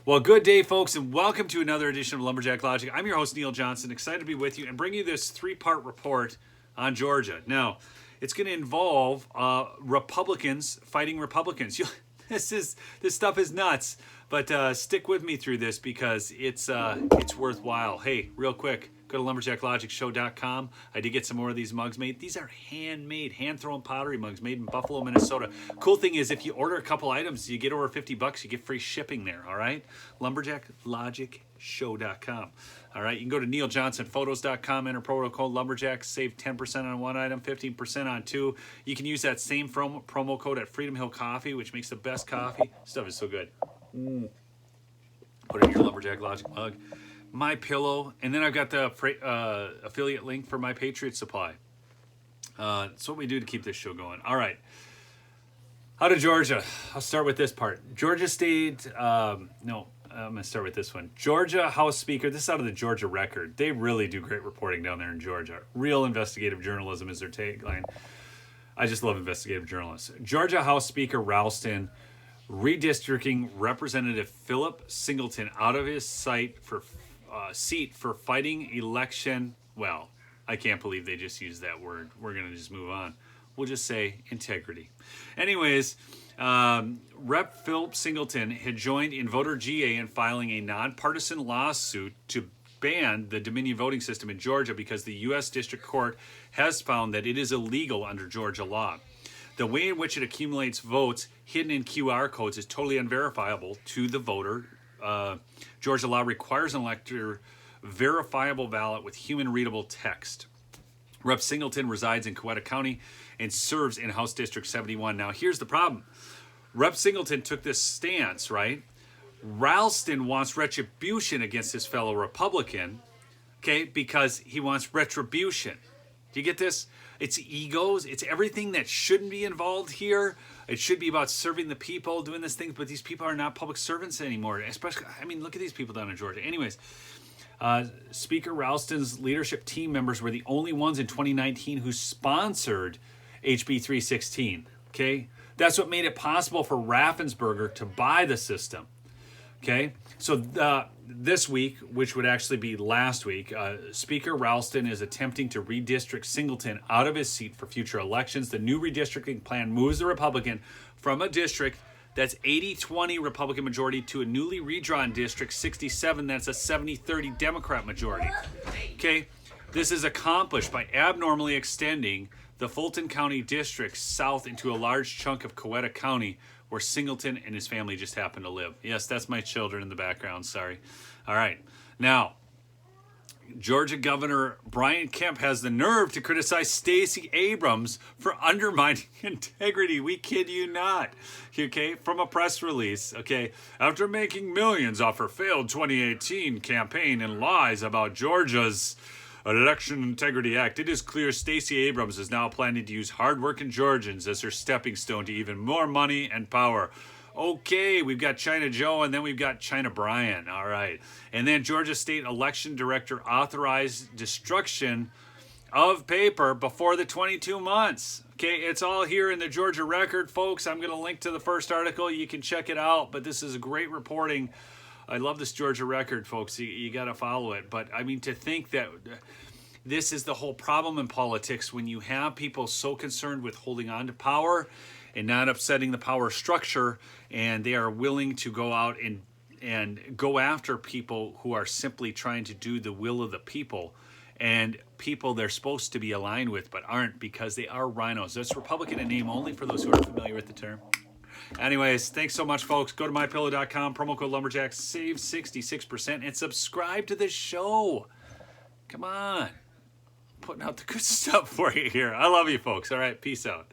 Well, good day, folks, and welcome to another edition of Lumberjack Logic. I'm your host, Neil Johnson, excited to be with you and bring you this three-part report on Georgia. Now, it's going to involve Republicans fighting Republicans. This stuff is nuts, but stick with me through this because it's worthwhile. Hey, real quick, go to lumberjacklogicshow.com. I did get some more of these mugs made. These are handmade, hand-thrown pottery mugs made in Buffalo, Minnesota. Cool thing is if you order a couple items, you get over $50, you get free shipping there, all right? lumberjacklogicshow.com. All right, you can go to neiljohnsonphotos.com, enter promo code Lumberjack, save 10% on one item, 15% on two. You can use that same promo code at Freedom Hill Coffee, which makes the best coffee. Stuff is so good. Put it in your Lumberjack Logic mug. My Pillow, and then I've got the affiliate link for My Patriot Supply. It's what we do to keep this show going. All right. Out of Georgia. I'll start with this part. Georgia State, I'm going to start with this one. Georgia House Speaker, this is out of the Georgia Record. They really do great reporting down there in Georgia. Real investigative journalism is their tagline. I just love investigative journalists. Georgia House Speaker Ralston redistricting Representative Philip Singleton out of his seat for fighting election. Well, I can't believe they just used that word. We're going to just move on. We'll just say integrity. Anyways, Rep. Philip Singleton had joined in voter GA in filing a nonpartisan lawsuit to ban the Dominion voting system in Georgia because the U.S. District Court has found that it is illegal under Georgia law. The way in which it accumulates votes hidden in QR codes is totally unverifiable to the voter. Georgia law requires an elector verifiable ballot with human-readable text. Rep. Singleton resides in Coweta County and serves in House District 71. Now, here's the problem. Rep. Singleton took this stance, right? Ralston wants retribution against his fellow Republican, okay, because he wants retribution. Do you get this? It's egos. It's everything that shouldn't be involved here. It should be about serving the people, doing this thing, but these people are not public servants anymore. Especially, I mean, look at these people down in Georgia. Anyways, Speaker Ralston's leadership team members were the only ones in 2019 who sponsored HB 316, okay? That's what made it possible for Raffensperger to buy the system, okay? So this week, which would actually be last week, Speaker Ralston is attempting to redistrict Singleton out of his seat for future elections. The new redistricting plan moves the Republican from a district that's 80-20 Republican majority to a newly redrawn district, 67, that's a 70-30 Democrat majority. Okay, this is accomplished by abnormally extending the Fulton County district south into a large chunk of Coweta County, where Singleton and his family just happen to live. Yes, that's my children in the background, sorry. All right, now, Georgia Governor Brian Kemp has the nerve to criticize Stacey Abrams for undermining integrity. We kid you not. Okay, from a press release. Okay, after making millions off her failed 2018 campaign and lies about Georgia's Election Integrity Act, it is clear Stacey Abrams is now planning to use hardworking Georgians as her stepping stone to even more money and power. Okay, we've got China Joe, and then we've got China Brian. All right. And then Georgia State Election Director authorized destruction of paper before the 22 months. Okay, it's all here in the Georgia Record, folks. I'm going to link to the first article. You can check it out, but this is great reporting. I love this Georgia Record, folks. You got to follow it. But, I mean, to think that this is the whole problem in politics when you have people so concerned with holding on to power and not upsetting the power structure, and they are willing to go out and go after people who are simply trying to do the will of the people, and people they're supposed to be aligned with but aren't because they are rhinos. That's Republican in name only for those who are familiar with the term. Anyways, thanks so much, folks. Go to mypillow.com, promo code Lumberjack, save 66%, and subscribe to this show. Come on. Putting out the good stuff for you here. I love you, folks. All right, peace out.